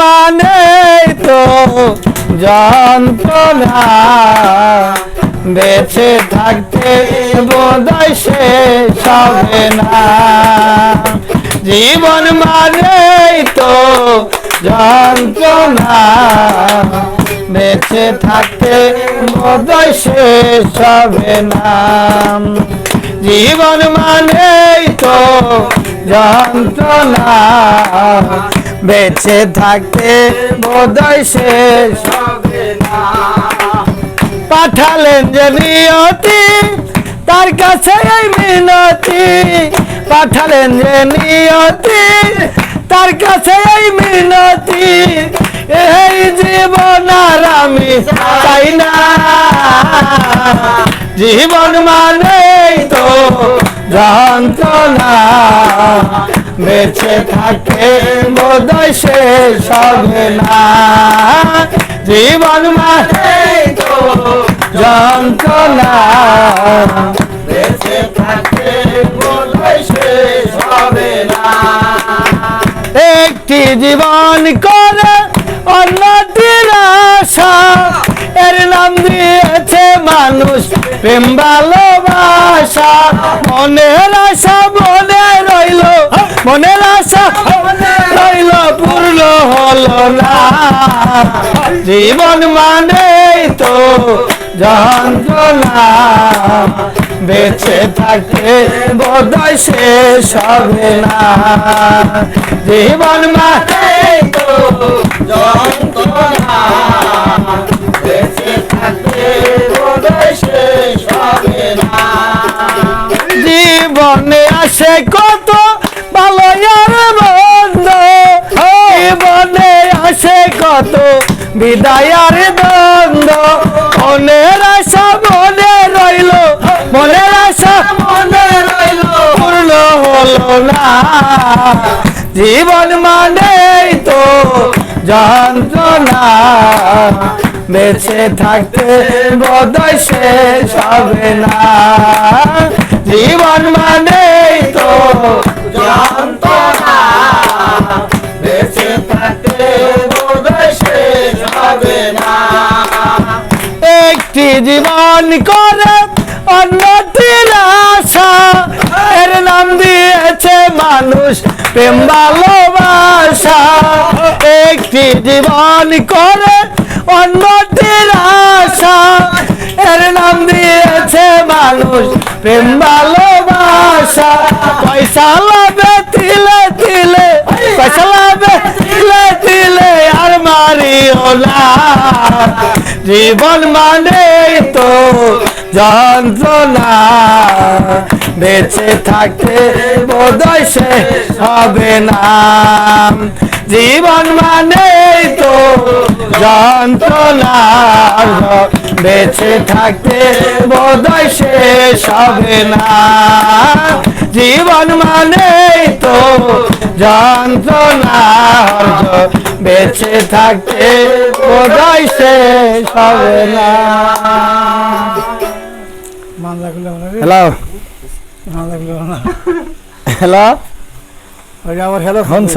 মানে তো যন্ত্রণা, বেঁচে থাকতে বোধহয় শেষ হবে না। জীবন মানে তো যন্ত্রণা, বেঁচে থাকতে বোধহয় শেষ হবে না। জীবন মানে তো যন্ত্রণা, বেঁচে থাকতে বোধহয় শেষ হবে না। পাঠালেন যে নিয়তি, তার কাছে এই মিনতি। পাঠালেন যে নিয়তি, তার কাছে এই মিনতি। এই জীবন আর আমি চাই না। জীবন মানে তো যন্ত্রণা, বেঁচে থাকে বোধহয় শেষ হবে না। জীবন মানে তো যন্ত্রণা, বেঁচে থাকে বোধহয় শেষ হবে না। একটি জীবন করে অন্যটির আশা, এর নাম দিয়েছে মানুষ প্রেম ভালোবাসা। মনের আশা মনে রইল, মনের আশা মনে রইল, পূর্ণ হলো না। জীবন মানে তো যন্ত্রণা, বেঁচে থাকতে বোধহয় শেষ হবে না। জীবন মানে তো যন্ত্রণা, বেঁচে থাকতে বোধহয় শেষ হবে না। জীবনে আসে কত ভালো আর মন্দ, জীবনে আসে কত বিদায় আর দ্বন্দ্ব। মনের আশা মনে রইল, মনের আশা মনে রইল, পূর্ণ হলো না। জীবন মানে তো যন্ত্রণা, বেঁচে থাকতে বোধহয় শেষ হবে না। জীবন মানে তো যন্ত্রণা, বেঁচে থাকতে বোধহয় শেষ হবে না। একটি জীবন করে অন্যটির আশা, এর নাম দিয়েছে মানুষ প্রেম ভালোবাসা। একটি জীবন করে অন্যটির আশা, এর নাম দিয়েছে মানুষ প্রেম ভালোবাসা। পয়সা লাভে তিলে তিলে, পয়সা লাভে তিলে তিলে আর মারিও না। জীবন মানে তো যন্ত্রণা, বেঁচে থাকতে বোধহয় শেষ হবে না। জীবন মানে তো যন্ত্রণা, বেঁচে থাকতে বোধহয় শেষ হবে না। জীবন মানে তো যন্ত্রণা, বেঁচে থাকতে বোধহয় শেষ হবে না। হ্যালো হ্যালো, আবার হ্যালো শুনছ?